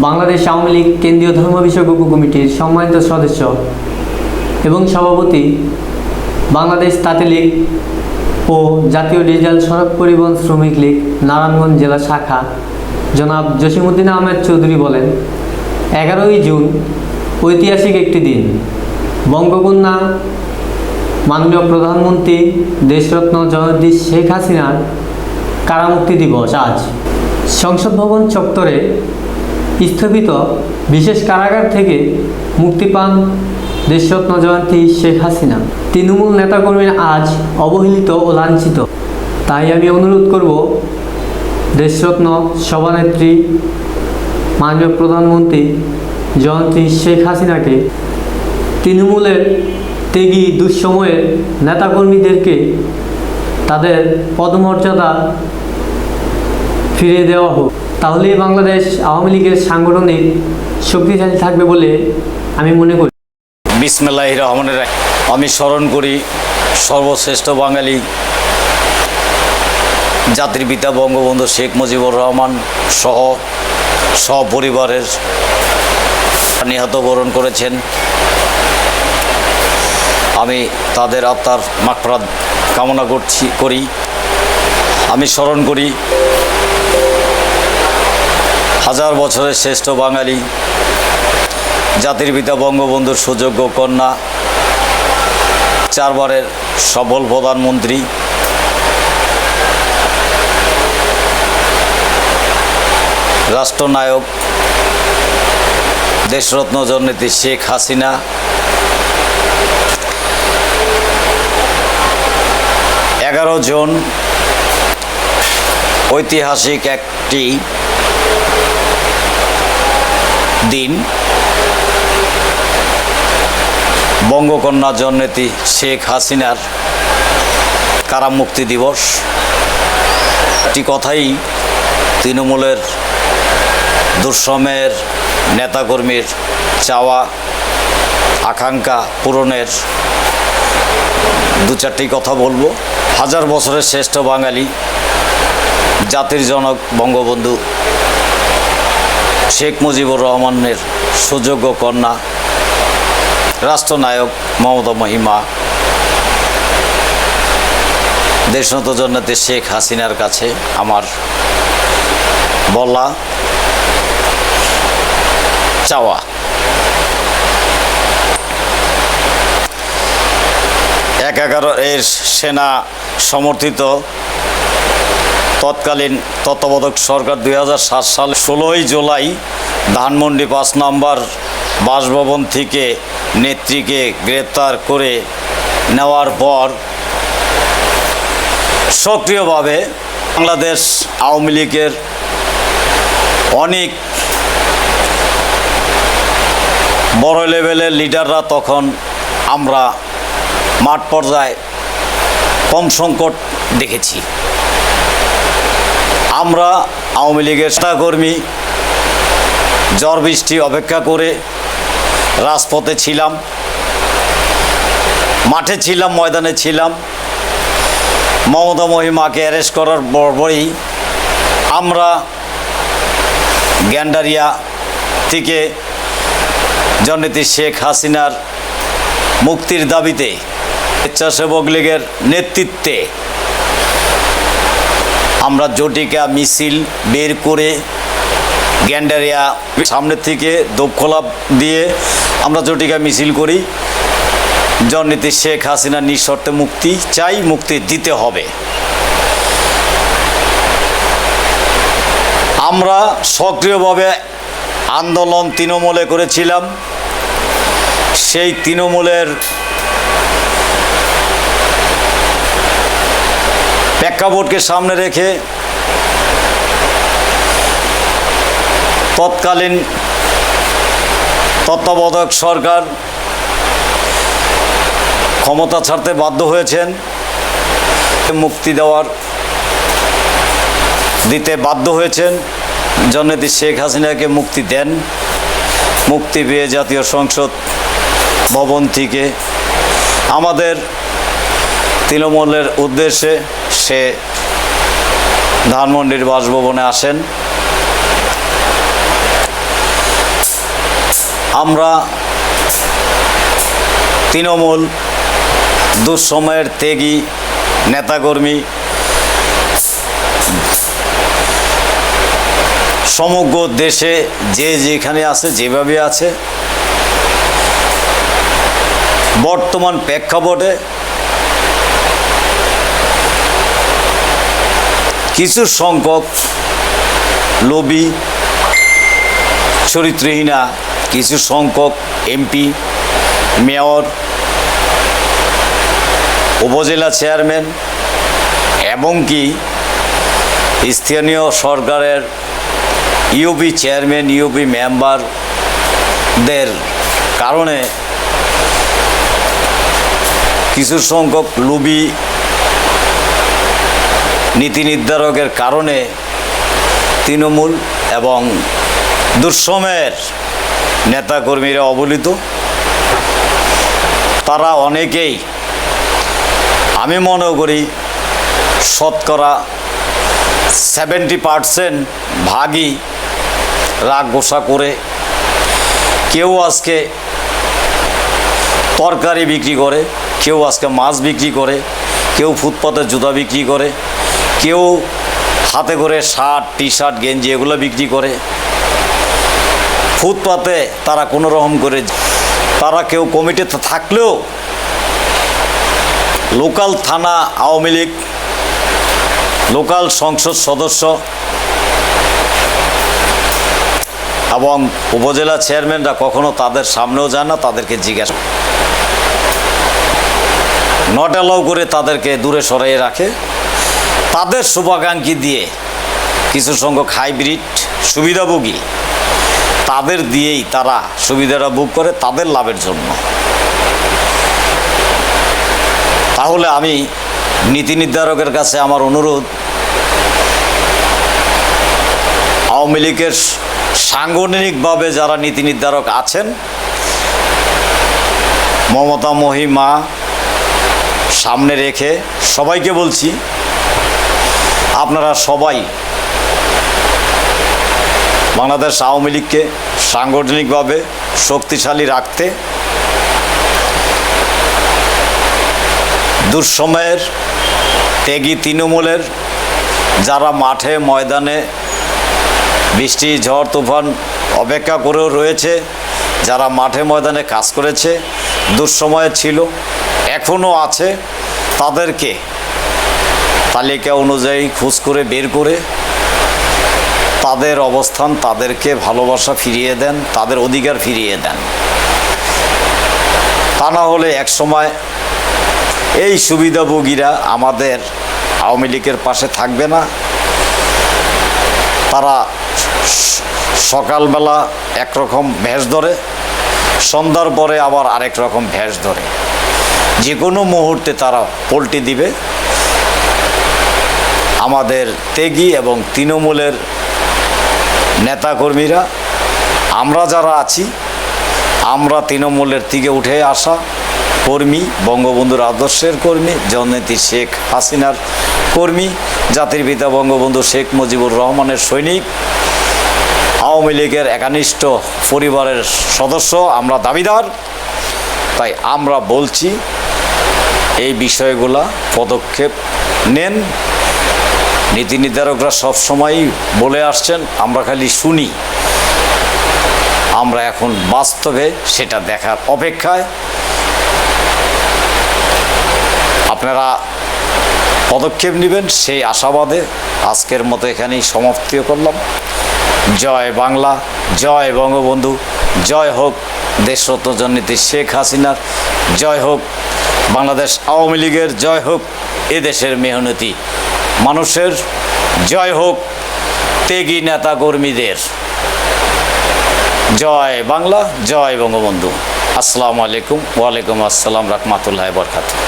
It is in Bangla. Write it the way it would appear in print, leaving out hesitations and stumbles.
বাংলাদেশ আওয়ামী লীগ কেন্দ্রীয় ধর্ম বিষয়ক উপকমিটির সম্মানিত সদস্য এবং সভাপতি, বাংলাদেশ তাঁতি লীগ ও জাতীয় ডিজিটাল সড়ক পরিবহন শ্রমিক লীগ নারায়ণগঞ্জ জেলা শাখা জনাব জসিমউদ্দিন আহমেদ চৌধুরী বলেন, 11ই জুন ঐতিহাসিক একটি দিন। বঙ্গকন্যা মাননীয় প্রধানমন্ত্রী দেশরত্ন জননেত্রী শেখ হাসিনার কারামুক্তি দিবস। আজ সংসদ ভবন চত্বরে স্থাপিত বিশেষ কারাগার থেকে মুক্তি পান দেশরত্ন জননেত্রী শেখ হাসিনা। তৃণমূল নেতাকর্মীরা আজ অবহেলিত ও লাঞ্ছিত। তাই আমি অনুরোধ করব দেশরত্ন সভানেত্রী মাননীয় প্রধানমন্ত্রী জননেত্রী শেখ হাসিনাকে তৃণমূলের ত্যাগী দুঃসময়ের নেতাকর্মীদেরকে তাদের পদমর্যাদা ফিরিয়ে দেওয়া হোক। তাহলেই বাংলাদেশ আওয়ামী লীগের সাংগঠনিক শক্তিশালী থাকবে বলে আমি মনে করি। বিসমিল্লাহির রহমানির রহিম। আমি স্মরণ করি সর্বশ্রেষ্ঠ বাঙালি জাতির পিতা বঙ্গবন্ধু শেখ মুজিবুর রহমান সহ সপরিবারের নিহত বরণ করেছেন। আমি তাদের আত্মার মাগফিরাত কামনা করি। আমি স্মরণ করি হাজার বছরের শ্রেষ্ঠ বাঙালি জাতির পিতা বঙ্গবন্ধুর সুযোগ্য কন্যা, 4 বারের সফল প্রধানমন্ত্রী, রাষ্ট্রনায়ক দেশরত্ন জননেত্রী শেখ হাসিনা। 11 জুন ঐতিহাসিক একটি দিন। বঙ্গকন্যা জননেত্রী শেখ হাসিনার কারামুক্তি দিবস। একটি কথাই তৃণমূলের দুঃসময়ের নেতাকর্মীর চাওয়া আকাঙ্ক্ষা পূরণের 2-4টি কথা বলবো। হাজার বছরের শ্রেষ্ঠ বাঙালি জাতির জনক বঙ্গবন্ধু শেখ মুজিবুর রহমানের সুযোগ্য কন্যা, রাষ্ট্রনায়ক মমতা মহিমা দেশরত্ন জননেত্রী শেখ হাসিনার কাছে আমার বলা চাওয়া, এর সেনা সমর্থিত তৎকালীন তত্ত্বাবধায়ক সরকার 2007 সালে 16ই জুলাই ধানমন্ডি 5 নম্বর বাসভবন থেকে নেত্রীকে গ্রেপ্তার করে নেওয়ার পর সক্রিয়ভাবে বাংলাদেশ আওয়ামী লীগের অনেক বড় লেভেলের লিডাররা, তখন আমরা মাঠ পর্যায়ে কম সংকট দেখেছি। আমরা আওয়ামী লীগের নেতাকর্মী ঝড় বৃষ্টি অপেক্ষা করে রাজপথে ছিলাম, মাঠে ছিলাম, ময়দানে ছিলাম। মমতা মহিমাকে অ্যারেস্ট করার পরপরই আমরা গ্যান্ডারিয়া থেকে জননেত্রী শেখ হাসিনার মুক্তির দাবিতে স্বেচ্ছাসেবক লীগের নেতৃত্বে আমরা জটিকা মিছিল বের করে গ্যান্ডারিয়া সামনের থেকে দোপখোলা দিয়ে আমরা জটিকা মিছিল করি। জননেত্রী শেখ হাসিনা নিঃশর্তে মুক্তি চাই, মুক্তি দিতে হবে। আমরা সক্রিয়ভাবে আন্দোলন তৃণমূলে করেছিলাম। সেই তৃণমূলের প্রেক্ষাপটকে সামনে রেখে তৎকালীন তত্ত্বাবধায়ক সরকার ক্ষমতা ছাড়তে বাধ্য হয়েছেন, মুক্তি দিতে বাধ্য হয়েছেন। জননেত্রী শেখ হাসিনাকে মুক্তি দেন। মুক্তি পেয়ে জাতীয় সংসদ ভবন থেকে আমাদের তৃণমূলের উদ্দেশ্যে সে ধানমন্ডির বাসভবনে আসেন। আমরা তৃণমূল দুঃসময়ের ত্যাগী নেতাকর্মী সমগ্র দেশে যে যেখানে আছে যেভাবে আছে বর্তমান প্রেক্ষাপটে কিছু সংখ্যক লোভী চরিত্রহীনা কিছু সংখ্যক এমপি মেয়র উপজেলা চেয়ারম্যান এবং কি স্থানীয় সরকারের ইউপি চেয়ারম্যান ইউপি মেম্বারদের কারণে কিছু সংখ্যক লোভী নীতি নির্ধারকের কারণে তৃণমূল এবং দুঃসময়ের নেতাকর্মীরা অবহেলিত। তারা অনেকেই আমি মনে করি শতকরা 70% ভাগই রাগ গোসা করে কেউ আজকে তরকারি বিক্রি করে, কেউ আজকে মাছ বিক্রি করে, কেউ ফুটপাতে জুতা বিক্রি করে, কেউ হাতে করে শার্ট টি শার্ট গেঞ্জি এগুলো বিক্রি করে। ফুটপাতে তারা কোনো রকম করে তারা কেউ কমিটিতে থাকলেও লোকাল থানা আওয়ামী লীগ লোকাল সংসদ সদস্য এবং উপজেলা চেয়ারম্যানরা কখনো তাদের সামনেও যায় না, তাদেরকে জিজ্ঞাসা নট অ্যালাউ করে তাদেরকে দূরে সরিয়ে রাখে। তাদের শুভাকাঙ্ক্ষী দিয়ে কিছু সংখ্যক হাইব্রিড সুবিধাভোগী তাদের দিয়েই তারা সুবিধাটা বুক করে তাদের লাভের জন্য। তাহলে আমি নীতি নির্ধারকের কাছে আমার অনুরোধ, আওয়ামী লীগের সাংগঠনিকভাবে যারা নীতি নির্ধারক আছেন, মমতা মহিমা সামনে রেখে সবাইকে বলছি, আপনারা সবাই বাংলাদেশ আওয়ামী লীগকে সাংগঠনিকভাবে শক্তিশালী রাখতে দুঃসময়ের ত্যাগী তৃণমূলের যারা মাঠে ময়দানে বৃষ্টি ঝড় তুফান অপেক্ষা করেও রয়েছে, যারা মাঠে ময়দানে কাজ করেছে, দুঃসময়ে ছিল, এখনও আছে, তাদেরকে তালিকা অনুযায়ী খোঁজ করে বের করে তাদের অবস্থান তাদেরকে ভালোবাসা ফিরিয়ে দেন, তাদের অধিকার ফিরিয়ে দেন। তা না হলে একসময় এই সুবিধাভোগীরা আমাদের আওয়ামী লীগের পাশে থাকবে না। তারা সকালবেলা একরকম ভেষ ধরে, সন্ধ্যার পরে আবার আরেক রকম ভেষ ধরে, যে কোনো মুহূর্তে তারা পল্টি দিবে। আমাদের ত্যাগী এবং তৃণমূলের নেতাকর্মীরা আমরা যারা আছি, আমরা তৃণমূলের থেকে উঠে আসা কর্মী, বঙ্গবন্ধুর আদর্শের কর্মী, জননেত্রী শেখ হাসিনার কর্মী, জাতির পিতা বঙ্গবন্ধু শেখ মুজিবুর রহমানের সৈনিক, আওয়ামী লীগের একনিষ্ঠ পরিবারের সদস্য আমরা দাবিদার। তাই আমরা বলছি এই বিষয়গুলা পদক্ষেপ নেন। নীতি নির্ধারকরা সবসময়ই বলে আসছেন, আমরা খালি শুনি, আমরা এখন বাস্তবে সেটা দেখার অপেক্ষায়। আপনারা পদক্ষেপ নেবেন সেই আশাবাদে আজকের মতো এখানেই সমাপ্তি করলাম। জয় বাংলা, জয় বঙ্গবন্ধু, জয় হোক দেশরত্ন জননেত্রী শেখ হাসিনার, জয় হোক বাংলাদেশ আওয়ামী লীগের, জয় হোক এদেশের মেহনতি মানুষের, জয় হোক ত্যাগী নেতাকর্মীদের। জয় বাংলা, জয় বঙ্গবন্ধু। আসসালামু আলাইকুম। ওয়ালাইকুম আসসালাম রাহমাতুল্লাহি ওয়া বারাকাতুহু।